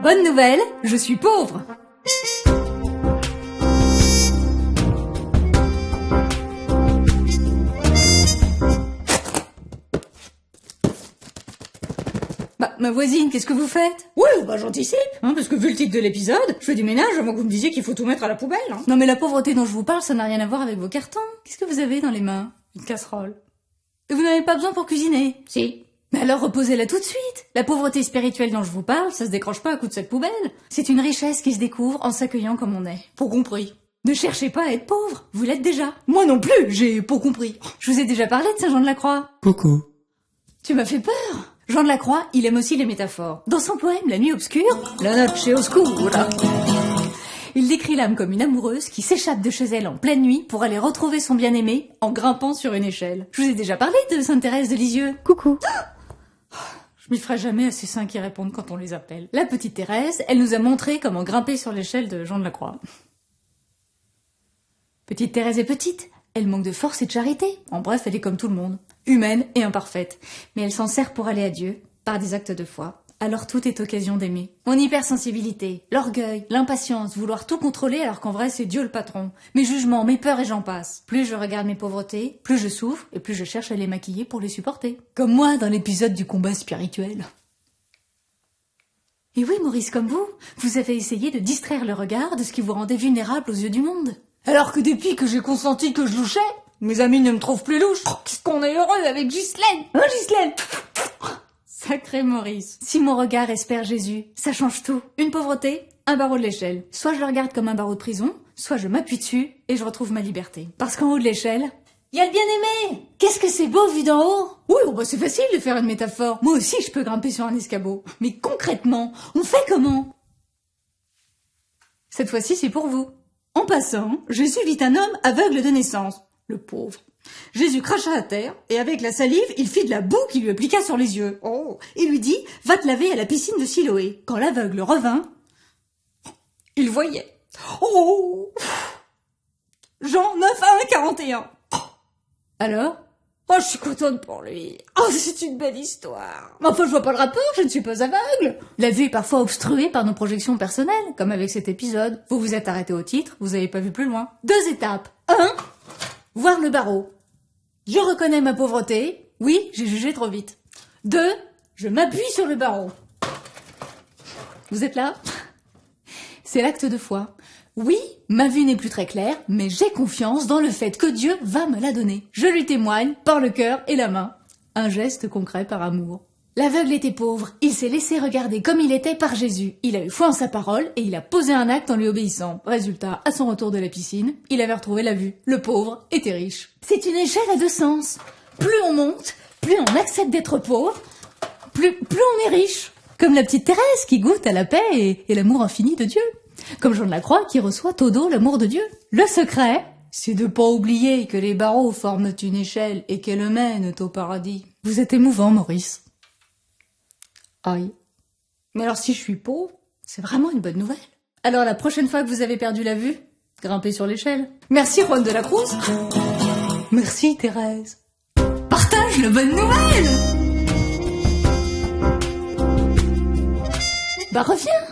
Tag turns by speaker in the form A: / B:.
A: Bonne nouvelle, je suis pauvre. Bah, ma voisine, qu'est-ce que vous faites?
B: Oui, bah j'anticipe, parce que vu le titre de l'épisode, je fais du ménage avant que vous me disiez qu'il faut tout mettre à la poubelle.
A: Non mais la pauvreté dont je vous parle, ça n'a rien à voir avec vos cartons. Qu'est-ce que vous avez dans les mains?
B: Une casserole.
A: Et vous n'avez pas besoin pour cuisiner?
B: Si.
A: Mais alors reposez-la tout de suite. La pauvreté spirituelle dont je vous parle, ça se décroche pas à coup de sac poubelle. C'est une richesse qui se découvre en s'accueillant comme on est.
B: Pour compris.
A: Ne cherchez pas à être pauvre, vous l'êtes déjà.
B: Moi non plus, j'ai pas compris.
A: Je vous ai déjà parlé de Saint Jean de la Croix.
C: Coucou.
A: Tu m'as fait peur. Jean de la Croix, il aime aussi les métaphores. Dans son poème La nuit obscure, La noche oscura, il décrit l'âme comme une amoureuse qui s'échappe de chez elle en pleine nuit pour aller retrouver son bien-aimé en grimpant sur une échelle. Je vous ai déjà parlé de Sainte Thérèse de Lisieux.
B: Coucou.
A: Je m'y ferai jamais à ces saints qui répondent quand on les appelle. La petite Thérèse, elle nous a montré comment grimper sur l'échelle de Jean de la Croix. Petite Thérèse est petite, elle manque de force et de charité. En bref, elle est comme tout le monde, humaine et imparfaite. Mais elle s'en sert pour aller à Dieu, par des actes de foi. Alors tout est occasion d'aimer. Mon hypersensibilité, l'orgueil, l'impatience, vouloir tout contrôler alors qu'en vrai c'est Dieu le patron. Mes jugements, mes peurs et j'en passe. Plus je regarde mes pauvretés, plus je souffre et plus je cherche à les maquiller pour les supporter. Comme moi dans l'épisode du combat spirituel. Et oui, Maurice, comme vous avez essayé de distraire le regard de ce qui vous rendait vulnérable aux yeux du monde.
B: Alors que depuis que j'ai consenti que je louchais, mes amis ne me trouvent plus louche. Qu'est-ce qu'on est heureux avec Ghislaine. Hein, Ghislaine?
A: Sacré Maurice. Si mon regard espère Jésus, ça change tout. Une pauvreté, un barreau de l'échelle. Soit je le regarde comme un barreau de prison, soit je m'appuie dessus et je retrouve ma liberté. Parce qu'en haut de l'échelle, il y a le bien-aimé. Qu'est-ce que c'est beau vu d'en haut.
B: Oui, bah c'est facile de faire une métaphore.
A: Moi aussi je peux grimper sur un escabeau. Mais concrètement, on fait comment? Cette fois-ci c'est pour vous.
B: En passant, Jésus vit un homme aveugle de naissance. Le pauvre. Jésus cracha à terre, et avec la salive, il fit de la boue qui lui appliqua sur les yeux. Oh. Et lui dit, va te laver à la piscine de Siloé. Quand l'aveugle revint, il voyait. Oh. Jean 9:1-41.
A: Alors?
B: Oh, je suis contente pour lui. Oh, c'est une belle histoire. Mais enfin, je vois pas le rapport, je ne suis pas aveugle.
A: La vue est parfois obstruée par nos projections personnelles, comme avec cet épisode. Vous vous êtes arrêté au titre, vous avez pas vu plus loin. 2 étapes. 1. Voir le barreau. Je reconnais ma pauvreté. Oui, j'ai jugé trop vite. 2. Je m'appuie sur le barreau. Vous êtes là? C'est l'acte de foi. Oui, ma vue n'est plus très claire, mais j'ai confiance dans le fait que Dieu va me la donner. Je lui témoigne par le cœur et la main. Un geste concret par amour. L'aveugle était pauvre, il s'est laissé regarder comme il était par Jésus. Il a eu foi en sa parole et il a posé un acte en lui obéissant. Résultat, à son retour de la piscine, il avait retrouvé la vue. Le pauvre était riche. C'est une échelle à 2 sens. Plus on monte, plus on accepte d'être pauvre, plus on est riche. Comme la petite Thérèse qui goûte à la paix et l'amour infini de Dieu. Comme Jean de la Croix qui reçoit au dos l'amour de Dieu. Le secret, c'est de pas oublier que les barreaux forment une échelle et qu'elle mène au paradis. Vous êtes émouvant, Maurice. Aïe. Mais alors si je suis pauvre, c'est vraiment une bonne nouvelle. Alors la prochaine fois que vous avez perdu la vue, grimpez sur l'échelle.
B: Merci Juan de la Cruz.
A: Merci Thérèse. Partage la bonne nouvelle. Bah reviens.